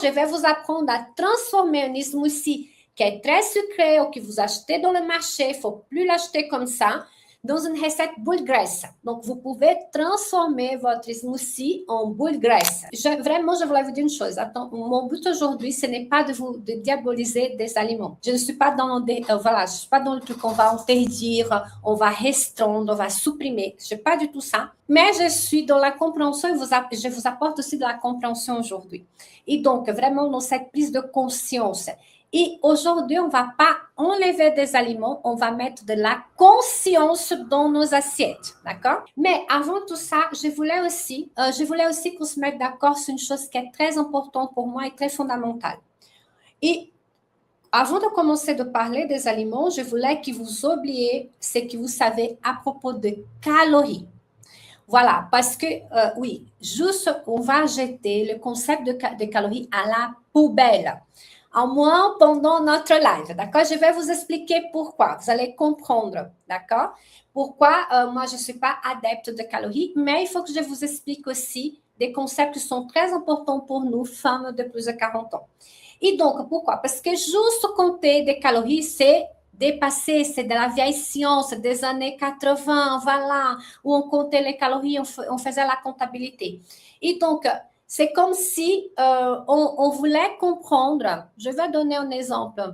je vais vous apprendre à transformer un smoothie qui est très sucré ou que vous achetez dans le marché, il ne faut plus l'acheter comme ça, dans une recette boule graisse. Donc, vous pouvez transformer votre smoothie en boule graisse. Vraiment, je voulais vous dire une chose. Attends, mon but aujourd'hui, ce n'est pas de diaboliser des aliments. Je ne suis pas dans je suis pas dans le truc qu'on va interdire, on va restreindre, on va supprimer. Je ne suis pas du tout ça. Mais je suis dans la compréhension et je vous apporte aussi de la compréhension aujourd'hui. Et donc, vraiment, dans cette prise de conscience. Et aujourd'hui, on ne va pas enlever des aliments, on va mettre de la conscience dans nos assiettes, d'accord? Mais avant tout ça, je voulais aussi qu'on se mette d'accord sur une chose qui est très importante pour moi et très fondamentale. Et avant de commencer de parler des aliments, je voulais que vous oubliez ce que vous savez à propos de calories. Voilà, parce que, oui, juste, on va jeter le concept de calories à la poubelle. Au moins pendant notre live, d'accord? Je vais vous expliquer pourquoi. Vous allez comprendre, d'accord? Pourquoi moi, je ne suis pas adepte de calories, mais il faut que je vous explique aussi des concepts qui sont très importants pour nous, femmes de plus de 40 ans. Et donc, pourquoi? Parce que juste compter des calories, c'est dépassé, c'est de la vieille science des années 80, voilà, où on comptait les calories, on faisait la comptabilité. Et donc, c'est comme si on voulait comprendre, je vais donner un exemple,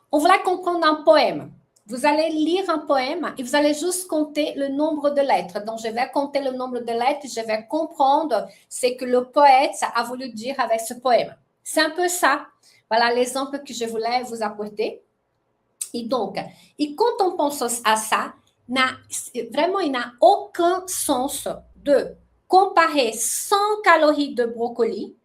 on voulait comprendre un poème. Vous allez lire un poème et vous allez juste compter le nombre de lettres. Donc, je vais compter le nombre de lettres et je vais comprendre ce que le poète a voulu dire avec ce poème. C'est un peu ça. Voilà l'exemple que je voulais vous apporter. Et donc, et quand on pense à ça, vraiment, il n'a aucun sens de comparer 100 calories de brocoli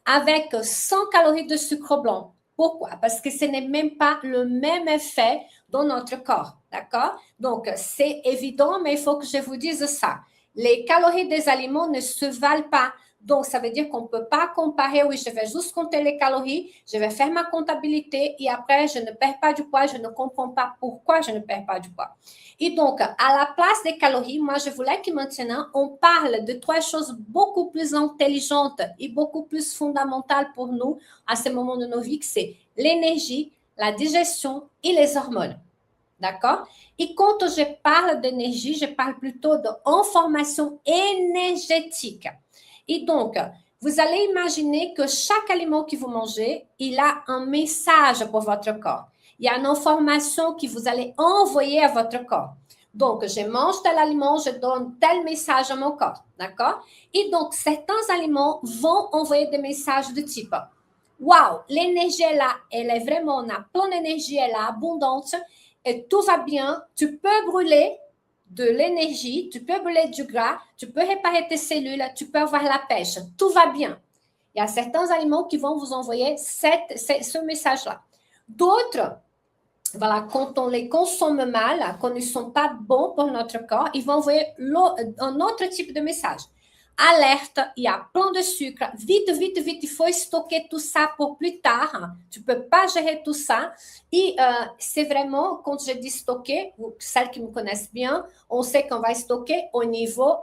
avec 100 calories de sucre blanc. Pourquoi? Parce que ce n'est même pas le même effet dans notre corps, d'accord? Donc, c'est évident, mais il faut que je vous dise ça. Les calories des aliments ne se valent pas. Donc, ça veut dire qu'on ne peut pas comparer, oui, je vais juste compter les calories, je vais faire ma comptabilité et après, je ne perds pas du poids, je ne comprends pas pourquoi je ne perds pas du poids. Et donc, à la place des calories, moi, je voulais que maintenant, on parle de trois choses beaucoup plus intelligentes et beaucoup plus fondamentales pour nous à ce moment de nos vies, que c'est l'énergie, la digestion et les hormones. D'accord? Et quand je parle d'énergie, je parle plutôt d'information énergétique. Et donc, vous allez imaginer que chaque aliment que vous mangez, il a un message pour votre corps. Il y a une information que vous allez envoyer à votre corps. Donc, je mange tel aliment, je donne tel message à mon corps. D'accord? Et donc, certains aliments vont envoyer des messages de type « Wow, l'énergie est là, elle est vraiment, on a plein d'énergie, elle est abondante et tout va bien, tu peux brûler de l'énergie, tu peux brûler du gras, tu peux réparer tes cellules, tu peux avoir la pêche, tout va bien. » Il y a certains aliments qui vont vous envoyer ce message-là. D'autres, voilà, quand on les consomme mal, quand ils ne sont pas bons pour notre corps, ils vont envoyer un autre type de message. Alerte, il y a plein de sucre, vite, vite, vite, il faut stocker tout ça pour plus tard. Tu ne peux pas gérer tout ça. Et c'est vraiment, quand je dis stocker, celles qui me connaissent bien, on sait qu'on va stocker au niveau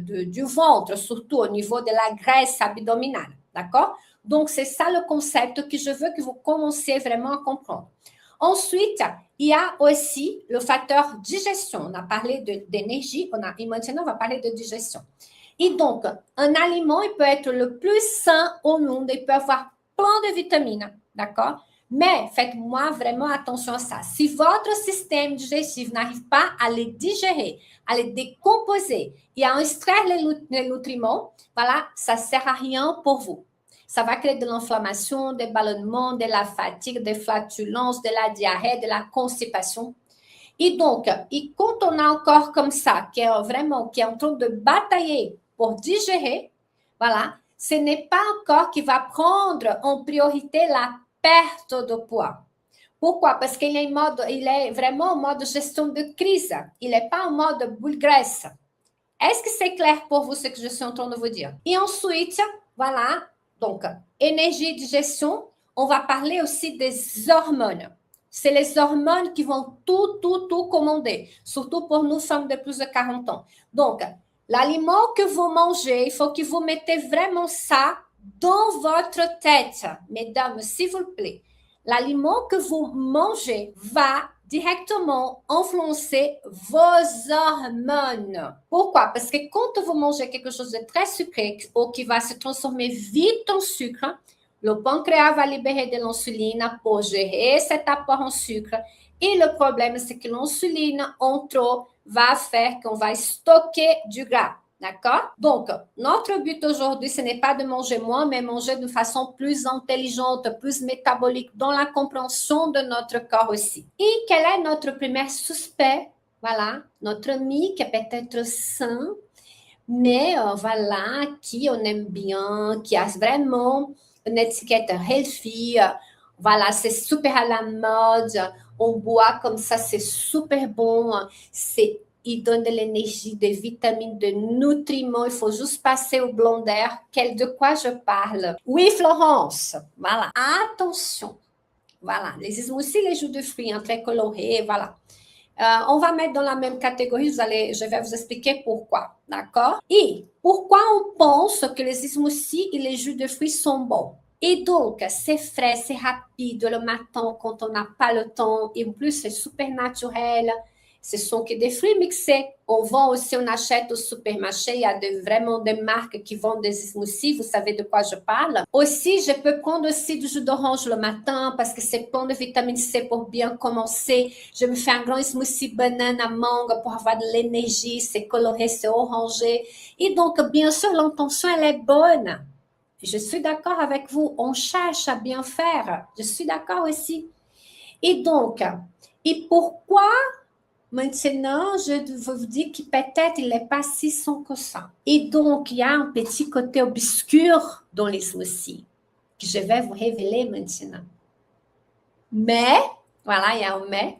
du ventre, surtout au niveau de la graisse abdominale. D'accord? Donc, c'est ça le concept que je veux que vous commenciez vraiment à comprendre. Ensuite, il y a aussi le facteur digestion. On a parlé d'énergie, et maintenant, on va parler de digestion. Et donc, un aliment, il peut être le plus sain au monde, il peut avoir plein de vitamines, d'accord? Mais faites-moi vraiment attention à ça. Si votre système digestif n'arrive pas à les digérer, à les décomposer et à extraire les nutriments, voilà, ça ne sert à rien pour vous. Ça va créer de l'inflammation, des ballonnements, de la fatigue, des flatulences, de la diarrhée, de la constipation. Et donc, quand on a un corps comme ça, qui est en train de batailler pour digérer, voilà, ce n'est pas un corps qui va prendre en priorité la perte de poids. Pourquoi? Parce qu'il est vraiment en mode gestion de crise. Il n'est pas en mode boule graisse. Est-ce que c'est clair pour vous ce que je suis en train de vous dire? Et ensuite, voilà, donc, énergie, digestion, on va parler aussi des hormones. C'est les hormones qui vont tout commander, surtout pour nous femmes de plus de 40 ans. Donc, l'aliment que vous mangez, il faut que vous mettez vraiment ça dans votre tête. Mesdames, s'il vous plaît, l'aliment que vous mangez va directement influencer vos hormones. Pourquoi? Parce que quand vous mangez quelque chose de très sucré ou qui va se transformer vite en sucre, le pancréas va libérer de l'insuline pour gérer cet apport en sucre. Et le problème, c'est que l'insuline, en trop, va faire qu'on va stocker du gras. D'accord? Donc, notre but aujourd'hui, ce n'est pas de manger moins, mais manger de façon plus intelligente, plus métabolique, dans la compréhension de notre corps aussi. Et quel est notre premier suspect? Voilà, notre ami qui est peut-être sain, mais voilà, qui on aime bien, qui a vraiment une étiquette healthy, voilà, c'est super à la mode, on boit comme ça, c'est super bon, il donne de l'énergie, des vitamines, des nutriments, il faut juste passer au blender. De quoi je parle? Oui, Florence, voilà, attention, voilà, les smoothies, les jus de fruits, hein, très colorés, voilà. On va mettre dans la même catégorie, je vais vous expliquer pourquoi, d'accord? Et pourquoi on pense que les smoothies et les jus de fruits sont bons? Et donc, c'est frais, c'est rapide le matin quand on n'a pas le temps. Et en plus, c'est super naturel. Ce sont que des fruits mixés. On vend aussi, on achète au supermarché. Il y a vraiment des marques qui vendent des smoothies. Vous savez de quoi je parle. Aussi, je peux prendre aussi du jus d'orange le matin parce que c'est plein de vitamine C pour bien commencer. Je me fais un grand smoothie banane à mangue pour avoir de l'énergie. C'est coloré, c'est orangé. Et donc, bien sûr, l'intention, elle est bonne. Je suis d'accord avec vous. On cherche à bien faire. Je suis d'accord aussi. Et donc, et pourquoi maintenant, je vous dis que peut-être il n'est pas si son que ça. Et donc, il y a un petit côté obscur dans les smoothies que je vais vous révéler maintenant. Mais, voilà, il y a un mais.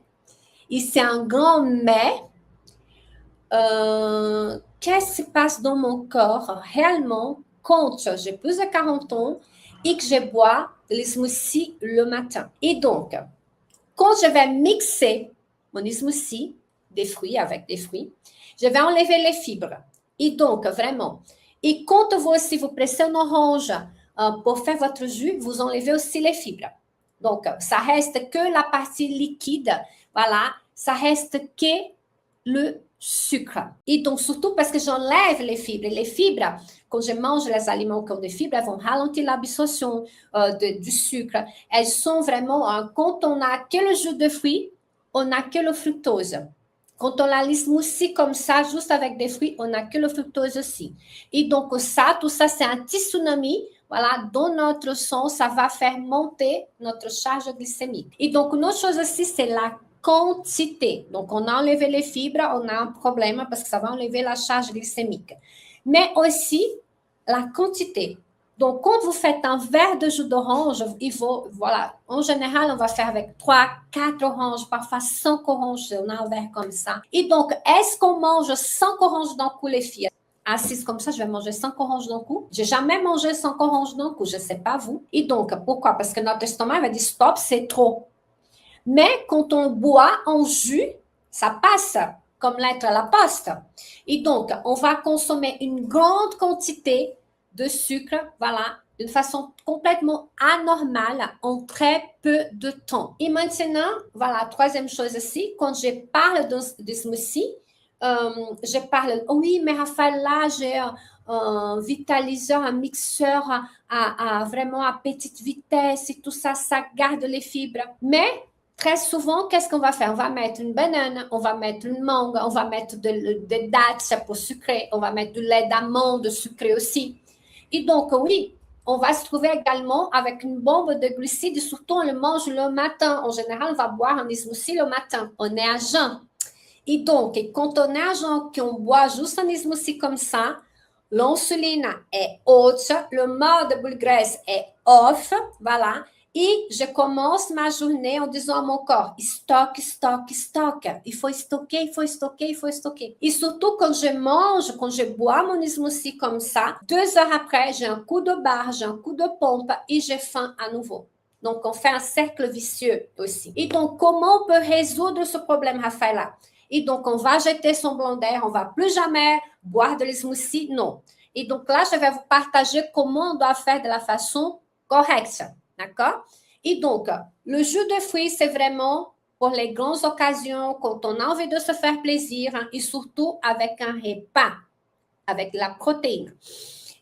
Et c'est un grand mais. Qu'est-ce qui se passe dans mon corps réellement quand j'ai plus de 40 ans et que je bois les smoothies le matin? Et donc, quand je vais mixer mon smoothie, des fruits avec des fruits, je vais enlever les fibres. Et donc, vraiment, et quand vous aussi vous pressez une orange pour faire votre jus, vous enlevez aussi les fibres. Donc, ça reste que la partie liquide, voilà, ça reste que le sucre. Et donc, surtout parce que j'enlève les fibres. Et les fibres, quand je mange les aliments qui ont des fibres, elles vont ralentir l'absorption du sucre. Elles sont vraiment, quand on n'a que le jus de fruits, on n'a que le fructose. Quand on a les smoothies comme ça, juste avec des fruits, on n'a que le fructose aussi. Et donc, ça, tout ça, c'est un petit tsunami. Voilà, dans notre sang, ça va faire monter notre charge glycémique. Et donc, une autre chose aussi, c'est la quantité. Donc, on a enlevé les fibres, on a un problème parce que ça va enlever la charge glycémique. Mais aussi, la quantité. Donc, quand vous faites un verre de jus d'orange, il faut, voilà, en général, on va faire avec 3, 4 oranges, parfois 5 oranges, on a un verre comme ça. Et donc, est-ce qu'on mange 5 oranges d'un coup, les filles? Assise comme ça, je vais manger 5 oranges d'un coup. J'ai jamais mangé 5 oranges d'un coup, je ne sais pas vous. Et donc, pourquoi? Parce que notre estomac va dire stop, c'est trop. Mais quand on boit en jus, ça passe comme lettre à la poste. Et donc, on va consommer une grande quantité de sucre, voilà, d'une façon complètement anormale en très peu de temps. Et maintenant, voilà, troisième chose aussi, quand je parle de smoothie, je parle, oui, mais Raphaël, là, j'ai un vitaliseur, un mixeur vraiment à petite vitesse et tout ça, ça garde les fibres. Mais très souvent, qu'est-ce qu'on va faire? On va mettre une banane, on va mettre une mangue, on va mettre des dattes pour sucrer, on va mettre du lait d'amande sucré aussi. Et donc, oui, on va se trouver également avec une bombe de glucides, surtout on le mange le matin. En général, on va boire un smoothie le matin. On est à jeun. Et donc, quand on est à jeun, qu'on boit juste un smoothie comme ça, l'insuline est haute, le mode de boule graisse est off, voilà. Et je commence ma journée en disant à mon corps, stocke, stocke, stocke. Il faut stocker, il faut stocker, il faut stocker. Et surtout quand je mange, quand je bois mon smoothie comme ça, 2 heures après, j'ai un coup de barre, j'ai un coup de pompe et j'ai faim à nouveau. Donc, on fait un cercle vicieux aussi. Et donc, comment on peut résoudre ce problème, Raphaëla? Et donc, on va jeter son blender, on va plus jamais boire de smoothie, non. Et donc là, je vais vous partager comment on doit faire de la façon correcte. D'accord? Et donc, le jus de fruits, c'est vraiment pour les grandes occasions, quand on a envie de se faire plaisir, hein, et surtout avec un repas, avec la protéine.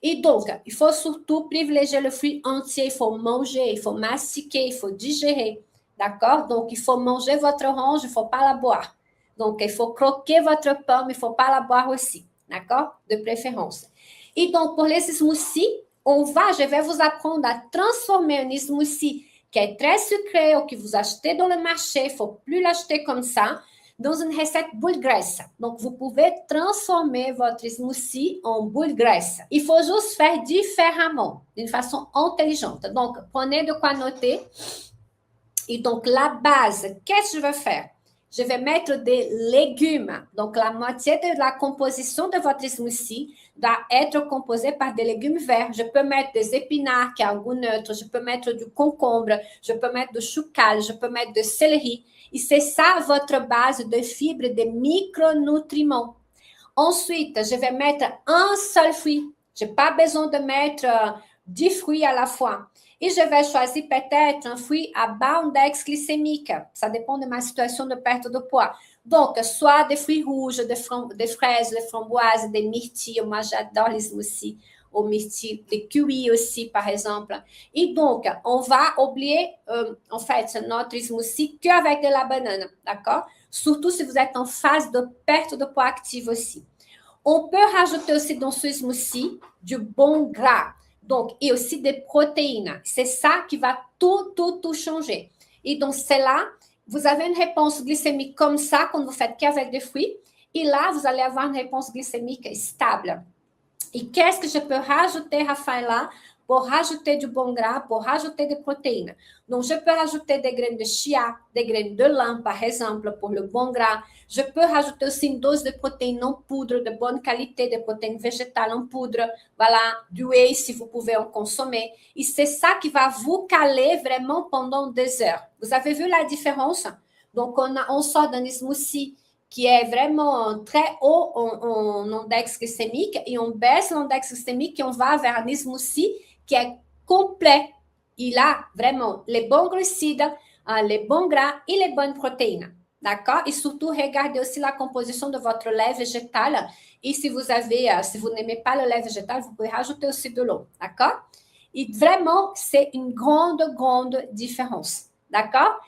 Et donc, il faut surtout privilégier le fruit entier, il faut manger, il faut mastiquer, il faut digérer. D'accord? Donc, il faut manger votre orange, il ne faut pas la boire. Donc, il faut croquer votre pomme, il ne faut pas la boire aussi. D'accord? De préférence. Et donc, pour les smoothies, je vais vous apprendre à transformer un smoothie qui est très sucré ou que vous achetez dans le marché, il ne faut plus l'acheter comme ça, dans une recette boule graisse. Donc, vous pouvez transformer votre smoothie en boule graisse. Il faut juste faire différemment, d'une façon intelligente. Donc, prenez de quoi noter. Et donc, la base, qu'est-ce que je vais faire? Je vais mettre des légumes. Donc, la moitié de la composition de votre smoothie doit être composée par des légumes verts. Je peux mettre des épinards qui ont un goût neutre. Je peux mettre du concombre. Je peux mettre du chou-cal. Je peux mettre du céleri. Et c'est ça votre base de fibres, de micronutriments. Ensuite, je vais mettre un seul fruit. Je n'ai pas besoin de mettre 10 fruits à la fois. Et je vais choisir peut-être un fruit à bas index glycémique. Ça dépend de ma situation de perte de poids. Donc, soit des fruits rouges, des fraises, des framboises, des myrtilles. Moi, j'adore les smoothies aux myrtilles, des kiwis aussi, par exemple. Et donc, on va oublier, en fait, notre smoothie qu'avec de la banane, d'accord? Surtout si vous êtes en phase de perte de poids active aussi. On peut rajouter aussi dans ce smoothie du bon gras. Donc, et aussi des protéines. C'est ça qui va tout changer. Et donc, c'est là, vous avez une réponse glycémique comme ça quand vous faites qu'avec des fruits. Et là, vous allez avoir une réponse glycémique stable. Et qu'est-ce que je peux rajouter, Rafaela, pour rajouter du bon gras, pour rajouter des protéines? Donc, je peux rajouter des graines de chia, des graines de lin, par exemple, pour le bon gras. Je peux rajouter aussi une dose de protéines en poudre de bonne qualité, de protéines végétales en poudre. Voilà, du whey si vous pouvez en consommer. Et c'est ça qui va vous caler vraiment pendant des heures. Vous avez vu la différence? Donc, on sort d'un smoothie qui est vraiment très haut en index glycémique et on baisse l'index glycémique et on va vers un smoothie qui est complet. Il a vraiment les bons glucides, les bons gras et les bonnes protéines. D'accord? Et surtout, regardez aussi la composition de votre lait végétal. Et si vous n'aimez pas le lait végétal, vous pouvez rajouter aussi de l'eau. D'accord? Et vraiment, c'est une grande différence. D'accord?